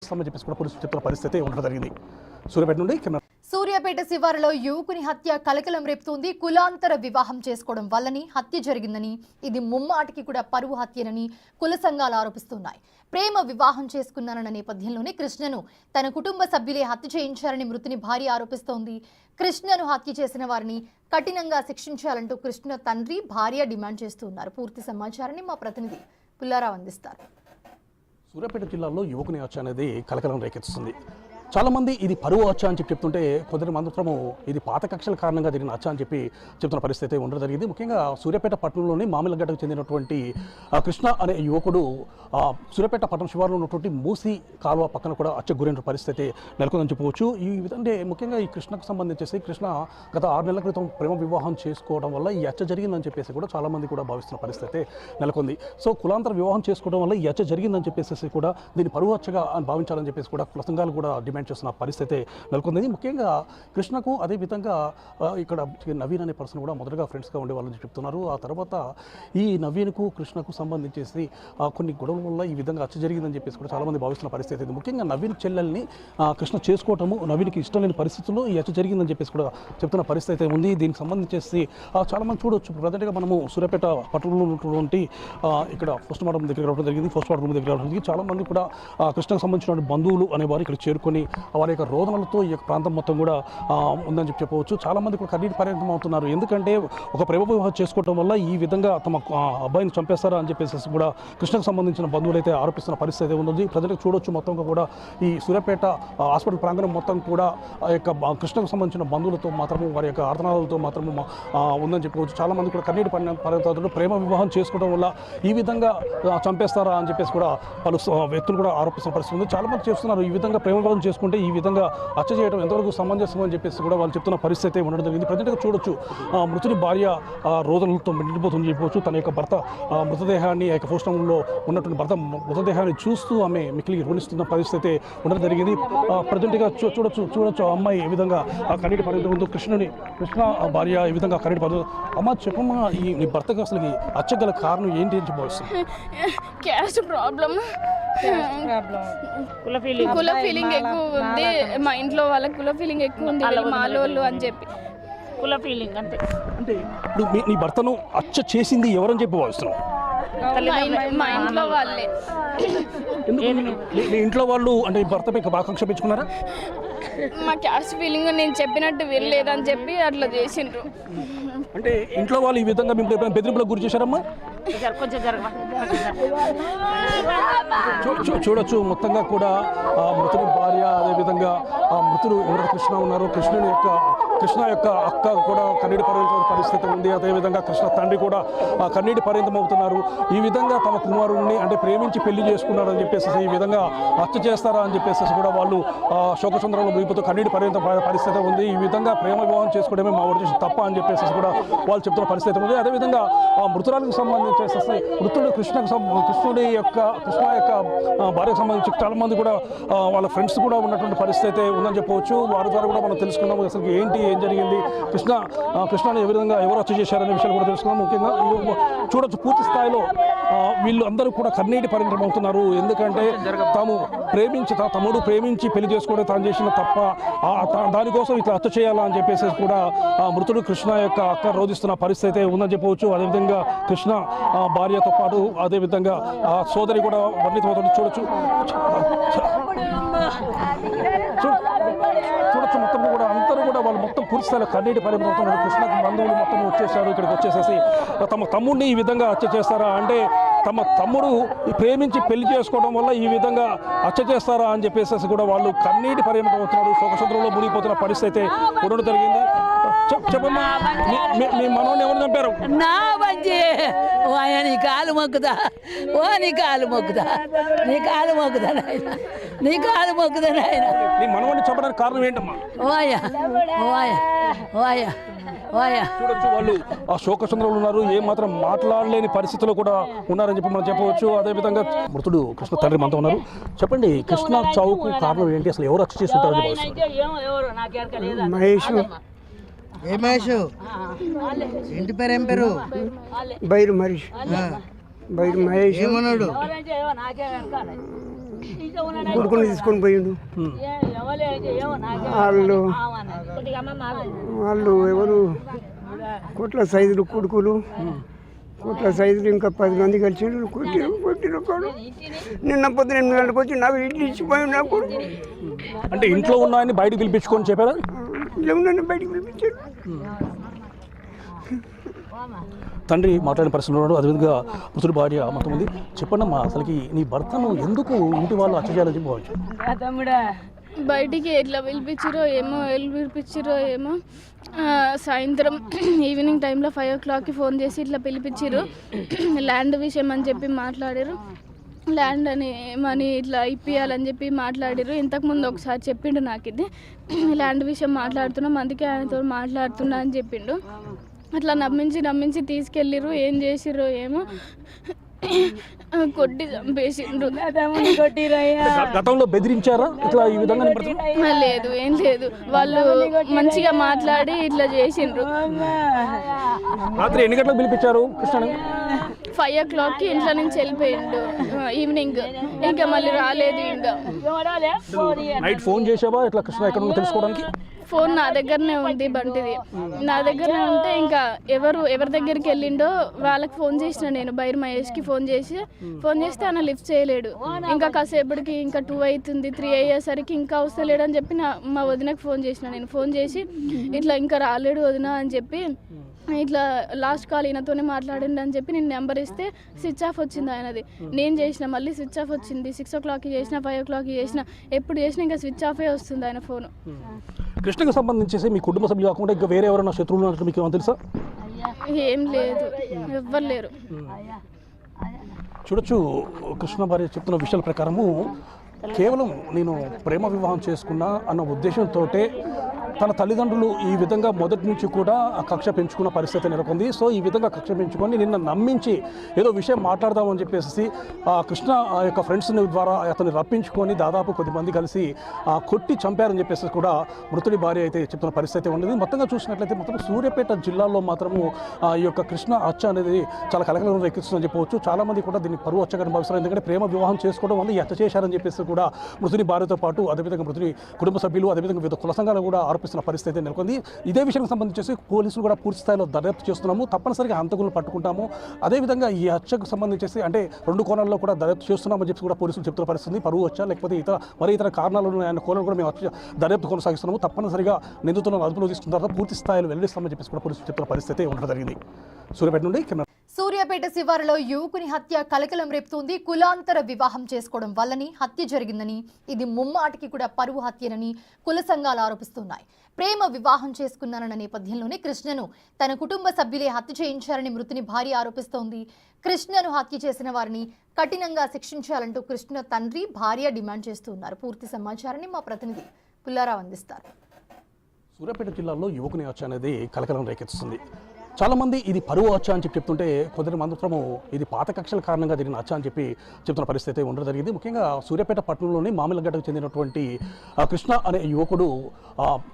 చేస్తామని చెప్పేసి కూడా పోలీసులు చెప్తున్న పరిస్థితి ఉండడం జరిగింది. సూర్యాపేట నుండి సూర్యాపేట శివారులో యువకుని హత్య కలకలం రేపుతోంది. కులాంతర వివాహం చేసుకోవడం వల్లనే హత్య జరిగిందని, ఇది ముమ్మాటికి కూడా పరువు హత్యనని కుల సంఘాలు ఆరోపిస్తున్నాయి. ప్రేమ వివాహం చేసుకున్నానన్న నేపథ్యంలోనే కృష్ణను తన కుటుంబ సభ్యులే హత్య చేయించారని మృతుని భార్య ఆరోపిస్తోంది. కృష్ణను హత్య చేసిన వారిని కఠినంగా శిక్షించాలంటూ కృష్ణ తండ్రి భార్య డిమాండ్ చేస్తున్నారు. పూర్తి సమాచారాన్ని మా ప్రతినిధి పుల్లారావు అందిస్తారు. సూర్యాపేట జిల్లాలో యువకుని హత్య అనేది కలకలం రేకెత్తుతుంది. చాలామంది ఇది పరువు హత్య అని చెప్తుంటే, కొందరు మాత్రము ఇది పాత కక్షల కారణంగా జరిగిన హత్య అని చెప్పి చెప్తున్న పరిస్థితి ఉండడం జరిగింది. ముఖ్యంగా సూర్యాపేట పట్టణంలోని మామిలగడ్డకు చెందినటువంటి కృష్ణ అనే యువకుడు సూర్యాపేట పట్టణం శివారులో ఉన్నటువంటి మూసి కాలువ పక్కన కూడా హత్యకు గురైన పరిస్థితి నెలకొందని చెప్పవచ్చు. ఈ విధంగా ముఖ్యంగా ఈ కృష్ణకు సంబంధించేసి కృష్ణ గత 6 నెలల క్రితం ప్రేమ వివాహం చేసుకోవడం వల్ల ఈ హత్య జరిగిందని చెప్పేసి కూడా చాలామంది కూడా భావిస్తున్న పరిస్థితి నెలకొంది. సో కులాంతర వివాహం చేసుకోవడం వల్ల ఈ హత్య జరిగిందని చెప్పేసి కూడా దీన్ని పరువు హత్యగా భావించాలని చెప్పేసి కూడా కుల సంఘాలు కూడా డిమాండ్ చేస్తున్న పరిస్థితి నెలకొంది. ముఖ్యంగా కృష్ణకు అదేవిధంగా ఇక్కడ నవీన్ అనే పర్సన్ కూడా మొదటగా ఫ్రెండ్స్గా ఉండేవాళ్ళని చెప్తున్నారు. ఆ తర్వాత ఈ నవీన్కు కృష్ణకు సంబంధించేసి కొన్ని గొడవల వల్ల ఈ విధంగా హత్య జరిగిందని చెప్పేసి కూడా చాలామంది భావిస్తున్న పరిస్థితి ఉంది. ముఖ్యంగా నవీన్ చెల్లెల్ని కృష్ణ చేసుకోవటము, నవీన్కి ఇష్టం లేని పరిస్థితుల్లో ఈ హత్య జరిగిందని చెప్పేసి కూడా చెప్తున్న పరిస్థితి ఉంది. దీనికి సంబంధించేసి చాలామంది చూడవచ్చు. ప్రజెంట్గా మనము సూర్యాపేట పట్టణంలో ఉన్నటువంటి ఇక్కడ పోస్ట్ మార్టం దగ్గర రావడం జరిగింది. పోస్ట్ మార్టం దగ్గర రావడం జరిగింది. చాలామంది కూడా కృష్ణకు సంబంధించిన బంధువులు అనేవారు ఇక్కడ చేరుకొని వారి యొక్క రోదనలతో ఈ యొక్క ప్రాంతం మొత్తం కూడా ఉందని చెప్పవచ్చు. చాలామంది కూడా కన్నీటి పర్యంతం అవుతున్నారు. ఎందుకంటే ఒక ప్రేమ వివాహం చేసుకోవడం వల్ల ఈ విధంగా తమ అబ్బాయిని చంపేస్తారా అని చెప్పేసి కూడా కృష్ణకు సంబంధించిన బంధువులు అయితే ఆరోపిస్తున్న పరిస్థితి ఉంది. ప్రజలకు చూడొచ్చు మొత్తంగా కూడా ఈ సూర్యాపేట హాస్పిటల్ ప్రాంగణం మొత్తం కూడా ఆ యొక్క కృష్ణకు సంబంధించిన బంధువులతో మాత్రము వారి యొక్క ఆర్తనాలతో మాత్రము ఉందని చెప్పవచ్చు. చాలామంది కూడా కన్నీటి పర్యంతం ప్రేమ వివాహం చేసుకోవడం వల్ల ఈ విధంగా చంపేస్తారా అని చెప్పేసి కూడా పలు వ్యక్తులు కూడా ఆరోపిస్తున్న పరిస్థితి ఉంది. చాలామంది చేస్తున్నారు ఈ విధంగా ప్రేమ వివాహం చేసుకుంటే ఈ విధంగా హత్య చేయడం ఎంతవరకు సమంజసం అని చెప్పేసి కూడా వాళ్ళు చెప్తున్న పరిస్థితి ఉండడం జరిగింది. ప్రజెంట్గా చూడొచ్చు మృతుని భార్య రోజులతో నిండిపోతుందని చెప్పవచ్చు. తన యొక్క భర్త మృతదేహాన్ని ఆ యొక్క పోస్టంలో ఉన్నటువంటి భర్త మృతదేహాన్ని చూస్తూ ఆమె మిక్కిలి రుణిస్తున్న పరిస్థితి ఉండడం జరిగింది. ప్రజెంట్గా చూడొచ్చు ఆ అమ్మాయి ఏ విధంగా ఆ కన్నీటి పర్యంతం ఉందో, కృష్ణ భార్య ఈ విధంగా కన్నీటి పర్యంతం. అమ్మ చెప్పమ్మా, ఈ నీ భర్తకు అసలు హత్య గల కారణం ఏంటి అని చెప్పవచ్చు? క్యాస్ట్ ప్రాబ్లం, కుల ఫీలింగ్ ఎక్కువ ఉంది. మా ఇంట్లో వాళ్ళకి కుల ఫీలింగ్ ఎక్కువ ఉంది, మాలోళ్ళు అని చెప్పి కుల ఫీలింగ్ అంతే. అంటే ఇప్పుడు నీ భర్తను హత్య చేసింది ఎవరని చెప్పి భావిస్తున్నావు? మా ఇంట్లో వాళ్ళే. మీ ఇంట్లో వాళ్ళు అంటే భర్తపై ఆకాంక్ష పెంచుకున్నారా? మా క్యాస్ట్ ఫీలింగ్ నేను చెప్పినట్టు వినలేదని చెప్పి అట్లా చేసిండ్రు. అంటే ఇంట్లో వాళ్ళు ఈ విధంగా మేము బెదిరింపులకు గురి చేశారమ్మా? చూడొచ్చు మొత్తంగా కూడా మృతుని భార్య, అదేవిధంగా మృతుడు ఎవరైతే కృష్ణ ఉన్నారో కృష్ణ యొక్క అక్క కూడా కన్నీటి పర్యంతం పరిస్థితి ఉంది. అదేవిధంగా కృష్ణ తండ్రి కూడా కన్నీటి పర్యంతం అవుతున్నారు. ఈ విధంగా తమ కుమారుడిని అంటే ప్రేమించి పెళ్లి చేసుకున్నారని చెప్పేసి ఈ విధంగా హత్య చేస్తారా అని చెప్పేసి కూడా వాళ్ళు శోకచంద్రంలో ముగిపోతూ కన్నీటి పర్యంతం పరిస్థితి ఉంది. ఈ విధంగా ప్రేమ వివాహం చేసుకోవడమే మా ఊరి తప్ప అని చెప్పేసి కూడా వాళ్ళు చెప్తున్న పరిస్థితి ఉంది. అదేవిధంగా మృతురాలకు సంబంధించేసి మృతుడు కృష్ణ యొక్క భార్యకు సంబంధించి చాలామంది కూడా వాళ్ళ ఫ్రెండ్స్ కూడా ఉన్నటువంటి పరిస్థితి ఉందని చెప్పవచ్చు. వారి ద్వారా కూడా మనం తెలుసుకుందాం అసలు ఏం జరిగింది, కృష్ణని ఏ విధంగా ఎవరు హత్య చేశారనే విషయాలు కూడా తెలుసుకుందాం. ముఖ్యంగా చూడొచ్చు పూర్తి స్థాయిలో వీళ్ళు అందరూ కూడా కన్నీటి పర్యంతం అవుతున్నారు. ఎందుకంటే తమ్ముడు ప్రేమించి పెళ్లి చేసుకోవడం తాను చేసిన తప్ప, దానికోసం ఇట్లా హత్య చేయాలా అని చెప్పేసి కూడా మృతుడు కృష్ణ యొక్క అక్క రోధిస్తున్న పరిస్థితి ఉందని చెప్పవచ్చు. అదేవిధంగా కృష్ణ భార్యతో పాటు అదేవిధంగా సోదరి కూడా వర్ణితమవుతుంది. చూడొచ్చు మొత్తం కూడా అందరూ కూడా వాళ్ళు మొత్తం పూర్తిస్థాయిలో కన్నీటి పర్యంతం. కృష్ణకు బంధువులు మొత్తం వచ్చేసారు. ఇక్కడికి వచ్చేసేసి తమ తమ్ముడిని ఈ విధంగా హత్య చేస్తారా, అంటే తమ తమ్ముడు ప్రేమించి పెళ్లి చేసుకోవడం వల్ల ఈ విధంగా హత్య చేస్తారా అని చెప్పేసి కూడా వాళ్ళు కన్నీటి పర్యంతం అవుతున్నారు. శోకసముద్రంలో మునిగిపోతున్న పరిస్థితి ఉండడం జరిగింది. చెప్పమ్మా, మీ మనోని ఎవరు చంపారు? నా మంచి నీ కాలు మొక్కుదా, నీ కాలు మొక్కుదా నాయన, నీ మనోని చంపడానికి కారణం ఏంటమ్మా? చూడొచ్చు వాళ్ళు ఆ శోకచంద్రంలో ఉన్నారు. ఏ మాత్రం మాట్లాడలేని పరిస్థితిలో కూడా ఉన్నారని చెప్పి మనం చెప్పవచ్చు. అదేవిధంగా మృతుడు కృష్ణ తండ్రి మనతో ఉన్నారు. చెప్పండి, కృష్ణ చావుకు కారణం ఏంటి, అసలు ఎవరు హత్య చేస్తుంటారని భావిస్తున్నారు? మహేష్ ఇంటి పేరు ఏం పేరు? బైరు మహేష్. బైరు మహేష్ ఏమన్నాడు? కొడుకుని తీసుకొని పోయిండు. వాళ్ళు ఎవరు కోట్ల సైజులు కొడుకులు, కోట్ల సైజులు ఇంకా 10 మంది కలిసి కొట్టిన కొడు. నిన్న పొద్దున 8 గంటలకు వచ్చి నాకు ఇడ్లీ ఇచ్చిపోయి నా కొడుకు. అంటే ఇంట్లో ఉన్నాయని బయటకు పిలిపించుకొని చెప్పారా? ఇంట్లో ఉన్న బయటికి పిలిపించాడు. తండ్రి మాట్లాడిన పరిస్థితులు ఉన్నాడు. అదేవిధంగా ముసలి భార్య మొత్తం ఉంది. చెప్పండమ్మా, అసలుకి నీ భర్తను ఎందుకు ఇంటి వాళ్ళు హత్య చేయాలని చెప్పి భావించారు? బయటికి ఎట్లా పిలిపించారో ఏమో సాయంత్రం ఈవినింగ్ టైంలో 5 o'clockకి ఫోన్ చేసి ఇట్లా పిలిపించారు. ల్యాండ్ విషయం అని చెప్పి మాట్లాడారు. ల్యాండ్ అని మనీ ఇట్లా ఇప్పియాలని చెప్పి మాట్లాడారు. ఇంతకుముందు ఒకసారి చెప్పిండు నాకు, ఇది ల్యాండ్ విషయం మాట్లాడుతున్నాం అందుకే ఆయనతో మాట్లాడుతున్నా అని చెప్పిండు. అట్లా నమ్మించి తీసుకెళ్ళిర్రు. ఏం చేసిర్రో ఏమో, కొట్టి చంపేసిండ్రు. గతంలో బెదిరించారా ఇట్లా ఈ విధంగా? లేదు, ఏం లేదు. వాళ్ళు మంచిగా మాట్లాడి ఇట్లా చేసిండ్రు. రాత్రి ఎన్ని గంటలకు పిలిపించారు కృష్ణ? 5 o'clockకి ఇంట్లో నుంచి వెళ్ళిపోయిండు ఈవినింగ్. ఇంకా మళ్ళీ రాలేదు. ఇంకా నైట్ ఫోన్ చేసావా ఇట్లా కృష్ణ ఎక్కడ ఉందో తెలుసుకోవడానికి? ఫోన్ నా దగ్గరనే ఉంది, బంటిది నా దగ్గరనే ఉంటే ఇంకా ఎవరి దగ్గరికి వెళ్ళిండో వాళ్ళకి ఫోన్ చేసిన నేను. బైర్ మహేష్కి ఫోన్ చేస్తే ఆయన లిఫ్ట్ చేయలేడు. ఇంకా కాసేపటికి ఇంకా 2 అవుతుంది, 3 అయ్యేసరికి ఇంకా వస్తలేడు అని చెప్పి మా వదినకి ఫోన్ చేసిన నేను. ఫోన్ చేసి ఇట్లా ఇంకా రాలేడు వదిన అని చెప్పి, ఇట్లా లాస్ట్ కాల్ ఈయనతోనే మాట్లాడండి అని చెప్పి నేను నెంబర్ ఇస్తే స్విచ్ ఆఫ్ వచ్చింది ఆయనది. నేను చేసిన మళ్ళీ స్విచ్ ఆఫ్ వచ్చింది. 6 o'clockకి చేసిన, 5 o'clockకి చేసిన, ఎప్పుడు చేసినా ఇంకా స్విచ్ ఆఫే వస్తుంది ఆయన ఫోను. కృష్ణకు సంబంధించేసి మీ కుటుంబ సభ్యులు కాకుండా ఇంకా వేరే ఎవరైనా శత్రువులు ఉన్నట్టు మీకు ఏమో తెలుసా? ఏం లేదు, ఎవ్వరు లేరు. చూడొచ్చు, కృష్ణ భార్య చెప్తున్న విషయాల ప్రకారము కేవలం నేను ప్రేమ వివాహం చేసుకున్నా అన్న ఉద్దేశంతో తన తల్లిదండ్రులు ఈ విధంగా మొదటి నుంచి కూడా ఆ కక్ష పెంచుకున్న పరిస్థితి నెలకొంది. సో ఈ విధంగా కక్ష పెంచుకొని నిన్న నమ్మించి ఏదో విషయం మాట్లాడదామని చెప్పేసి కృష్ణ యొక్క ఫ్రెండ్స్ ద్వారా అతన్ని రప్పించుకొని దాదాపు కొద్దిమంది కలిసి కొట్టి చంపారని చెప్పేసి కూడా మృతుడి భార్య అయితే చెప్తున్న పరిస్థితి ఉండేది. మొత్తంగా చూసినట్లయితే మొత్తం సూర్యాపేట జిల్లాలో మాత్రము ఈ యొక్క కృష్ణ హత్య అనేది చాలా కలకలం రేకిస్తుందని చెప్పవచ్చు. చాలామంది కూడా దీన్ని పరువు హత్యగా భావిస్తారు. ఎందుకంటే ప్రేమ వివాహం చేసుకోవడం వల్ల ఈ హత్య చేశారని చెప్పేసి కూడా మృతుని భార్యతో పాటు అదేవిధంగా మృతుని కుటుంబ సభ్యులు అదేవిధంగా వివిధ కుల సంఘాలు కూడా ఆరోపిస్తున్న పరిస్థితి నెలకొంది. ఇదే విషయానికి సంబంధించి పోలీసులు కూడా పూర్తి స్థాయిలో దర్యాప్తు చేస్తున్నాము. తప్పనిసరిగా హంతకులను పట్టుకుంటాము. అదేవిధంగా ఈ హత్యకు సంబంధించి అంటే 2 కోణాల్లో కూడా దర్యాప్తు చేస్తున్నామని చెప్పి కూడా పోలీసులు చెప్తున్న పరిస్థితి. పరువు హత్య లేకపోతే ఇతర కారణాలు ఆయన కోణాలు కూడా మేము దర్యాప్తు కొనసాగిస్తున్నాము. తప్పనిసరిగా నిందితులను అదుపులో తీసుకున్న తర్వాత పూర్తి స్థాయిలో వెల్లడిస్తామని చెప్పి కూడా పోలీసులు చెప్తున్న పరిస్థితి ఉండడం జరిగింది. సూర్యాపేట నుండి సూర్యాపేట శివారులో యువకుని హత్య కలకలం రేపుతోంది. కులాంతర వివాహం చేసుకోవడం వల్లని హత్య జరిగిందని, ఇది ముమ్మాటికి కూడా పరువు హత్యనని కుల సంఘాలు ఆరోపిస్తున్నాయి. ప్రేమ వివాహం చేసుకున్నారన్న నేపథ్యంలోనే కృష్ణను తన కుటుంబ సభ్యులే హత్య చేయించారని మృతుని భార్య ఆరోపిస్తోంది. కృష్ణను హత్య చేసిన వారిని కఠినంగా శిక్షించాలంటూ కృష్ణ తండ్రి, భార్య డిమాండ్ చేస్తున్నారు. పూర్తి సమాచారాన్ని మా ప్రతినిధి పుల్లారావు అందిస్తారు. సూర్యాపేట జిల్లాలో యువకుని హత్య అనేది కలకలం రేకెత్తుతుంది. చాలామంది ఇది పరువు హత్య అని చెప్తుంటే కొందరు మాత్రము ఇది పాత కక్షల కారణంగా జరిగిన హత్య అని చెప్పి చెప్తున్న పరిస్థితి ఉండడం జరిగింది. ముఖ్యంగా సూర్యాపేట పట్టణంలోని మామిలగడ్డకు చెందినటువంటి కృష్ణ అనే యువకుడు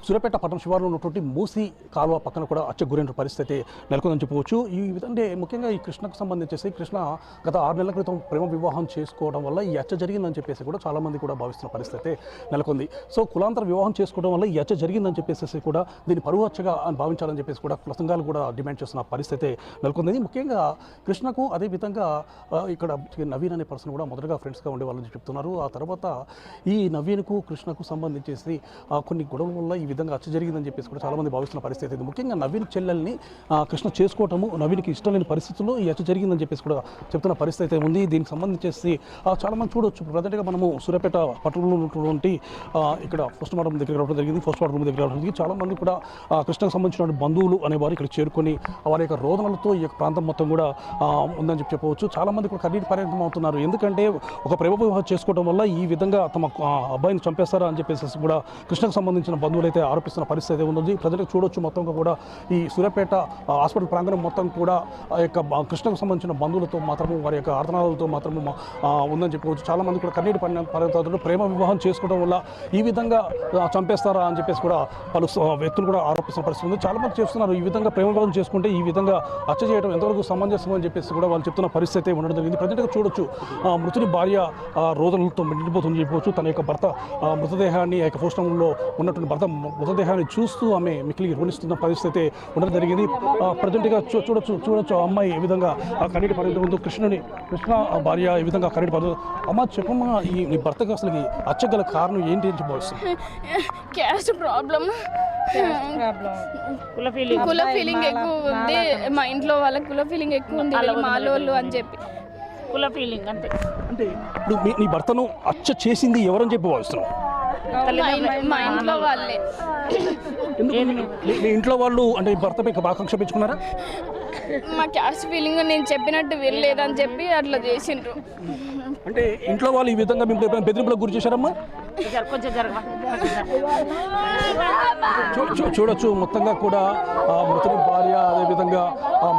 సూర్యాపేట పట్టణ శివారులో ఉన్నటువంటి మూసి కాలువ పక్కన కూడా హత్య గురైన పరిస్థితి నెలకొందని చెప్పవచ్చు. ఈ విధంగా ముఖ్యంగా ఈ కృష్ణకు సంబంధించేసి కృష్ణ గత 6 నెలల క్రితం ప్రేమ వివాహం చేసుకోవడం వల్ల ఈ హత్య జరిగిందని చెప్పేసి కూడా చాలామంది కూడా భావిస్తున్న పరిస్థితి నెలకొంది. సో కులాంతర వివాహం చేసుకోవడం వల్ల ఈ హత్య జరిగిందని చెప్పేసి కూడా దీన్ని పరువు హత్యగా భావించాలని చెప్పేసి కూడా కుల సంఘాలు కూడా డిమాండ్ చేస్తున్న పరిస్థితి నెలకొంది. ముఖ్యంగా కృష్ణకు అదేవిధంగా ఇక్కడ నవీన్ అనే పర్సన్ కూడా మొదటగా ఫ్రెండ్స్గా ఉండేవాళ్ళని చెప్తున్నారు. ఆ తర్వాత ఈ నవీన్కు కృష్ణకు సంబంధించేసి కొన్ని గొడవల వల్ల ఈ విధంగా హత్య జరిగిందని చెప్పేసి కూడా చాలామంది భావిస్తున్న పరిస్థితి ఇది. ముఖ్యంగా నవీన్ చెల్లెల్ని కృష్ణ చేసుకోవటము, నవీన్కి ఇష్టం లేని పరిస్థితుల్లో ఈ హత్య జరిగిందని చెప్పేసి కూడా చెప్తున్న పరిస్థితి ఉంది. దీనికి సంబంధించేసి చాలామంది చూడవచ్చు. ప్రజెంట్గా మనము సూర్యాపేట పట్టణంలో ఉన్నటువంటి ఇక్కడ పోస్ట్ మార్టం దగ్గర రావడం జరిగింది. పోస్ట్ మార్టం దగ్గర రావడం జరిగింది. చాలామంది కూడా కృష్ణకు సంబంధించిన బంధువులు అనేవారు ఇక్కడ చేరుకొని వారి యొక్క రోదనలతో ఈ యొక్క ప్రాంతం మొత్తం కూడా ఉందని చెప్పవచ్చు. చాలామంది కూడా కన్నీటి పర్యంతం అవుతున్నారు. ఎందుకంటే ఒక ప్రేమ వివాహం చేసుకోవడం వల్ల ఈ విధంగా తమ అబ్బాయిని చంపేస్తారా అని చెప్పేసి కూడా కృష్ణకు సంబంధించిన బంధువులు అయితే ఆరోపిస్తున్న పరిస్థితి ఉంది. ప్రజలకు చూడొచ్చు మొత్తంగా కూడా ఈ సూర్యాపేట హాస్పిటల్ ప్రాంగణం మొత్తం కూడా ఆ యొక్క కృష్ణకు సంబంధించిన బంధువులతో మాత్రము వారి యొక్క ఆర్తనాలతో మాత్రము ఉందని చెప్పవచ్చు. చాలామంది కూడా కన్నీటి పర్యంతం ప్రేమ వివాహం చేసుకోవడం వల్ల ఈ విధంగా చంపేస్తారా అని చెప్పేసి కూడా పలు వ్యక్తులు కూడా ఆరోపిస్తున్న పరిస్థితి ఉంది. చాలామంది చేస్తున్నారు ఈ విధంగా ప్రేమ వివాహం చేసుకుంటే ఈ విధంగా హత్య చేయడం ఎంతవరకు సమంజసం అని చెప్పేసి కూడా వాళ్ళు చెప్తున్న పరిస్థితి ఉండడం జరిగింది. ప్రజెంట్గా చూడొచ్చు మృతుని భార్య రోజులతో నిండిపోతుందని చెప్పవచ్చు. తన యొక్క భర్త మృతదేహాన్ని ఆ యొక్క పోస్టంలో ఉన్నటువంటి భర్త మృతదేహాన్ని చూస్తూ ఆమె మిక్కిలి రుణిస్తున్న పరిస్థితి ఉండడం జరిగింది. ప్రజెంట్గా చూడొచ్చు అమ్మాయి ఈ విధంగా కన్నీటి పర్యంతం ముందు కృష్ణ భార్య ఈ విధంగా కన్నీటి పర్యంతం. అమ్మ చెప్పమ్మా, ఈ భర్తకు అసలు హత్య గల కారణం ఏంటి అని చెప్పవచ్చు? క్యాస్ట్ ప్రాబ్లమ్, కుల ఫీలింగ్ ఎక్కువ ఉంది. మా ఇంట్లో వాళ్ళకి కుల ఫీలింగ్ ఎక్కువ ఉంది, మాలోళ్ళు అని చెప్పి కుల ఫీలింగ్ అంతే. అంటే ఇప్పుడు నీ భర్తను హత్య చేసింది ఎవరని చెప్పి భావిస్తున్నావు? మా ఇంట్లో వాళ్ళే. మీ ఇంట్లో వాళ్ళు అంటే భర్తపై ఆకాంక్ష పెంచుకున్నారా? మా క్యాస్ట్ ఫీలింగ్ నేను చెప్పినట్టు వెళ్ళలేదని చెప్పి అట్లా చేసిండ్రు. అంటే ఇంట్లో వాళ్ళు ఈ విధంగా మిమ్మల్ని బెదిరింపులకు గురి చేశారమ్మా? చూడొచ్చు మొత్తంగా కూడా మృతుని భార్య, అదేవిధంగా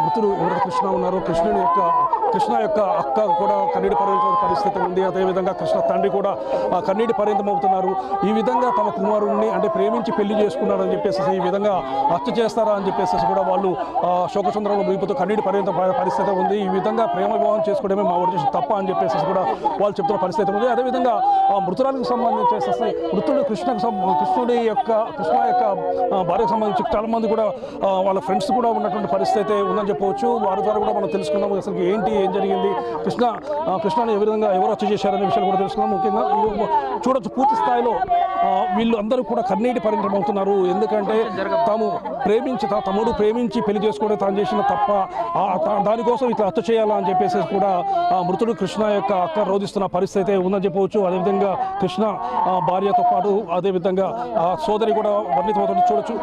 మృతుడు ఎవరైతే కృష్ణ ఉన్నారో కృష్ణ యొక్క అక్క కూడా కన్నీటి పర్యంతం పరిస్థితి ఉంది. అదేవిధంగా కృష్ణ తండ్రి కూడా కన్నీటి పర్యంతం అవుతున్నారు. ఈ విధంగా తమ కుమారుడిని అంటే ప్రేమించి పెళ్లి చేసుకున్నారని చెప్పేసి ఈ విధంగా హత్య చేస్తారా అని చెప్పేసి కూడా వాళ్ళు శోకచంద్రంలో ముగిపోతూ కన్నీటి పర్యంతం పరిస్థితి ఉంది. ఈ విధంగా ప్రేమ వివాహం చేసుకోవడమే మా ఊరి చేసిన తప్ప అని చెప్పేసి కూడా వాళ్ళు చెప్తున్న పరిస్థితి ఉంది. అదేవిధంగా మృతురాలకు సంబంధించి మృతుడు కృష్ణ యొక్క భార్యకు సంబంధించి చాలా మంది కూడా వాళ్ళ ఫ్రెండ్స్ కూడా ఉన్నటువంటి పరిస్థితి ఉందని చెప్పవచ్చు. వారి ద్వారా కూడా మనం తెలుసుకుందాం అసలు ఏం జరిగింది, కృష్ణని ఎవరు హత్య చేశారనే విషయాలు కూడా తెలుసుకుందాం. ముఖ్యంగా చూడొచ్చు పూర్తి స్థాయిలో వీళ్ళు అందరూ కూడా కన్నీటి పర్యంతం అవుతున్నారు. ఎందుకంటే తమ్ముడు ప్రేమించి పెళ్లి చేసుకోవడం తాను చేసిన తప్ప దానికోసం ఇట్లా హత్య చేయాలా అని చెప్పేసి కూడా మృతుడు కృష్ణ యొక్క అక్క రోధిస్తున్న పరిస్థితి ఉందని చెప్పవచ్చు. అదేవిధంగా కృష్ణ భార్యతో పాటు అదేవిధంగా సోదరి కూడా వర్ణితమవుతుంది. చూడొచ్చు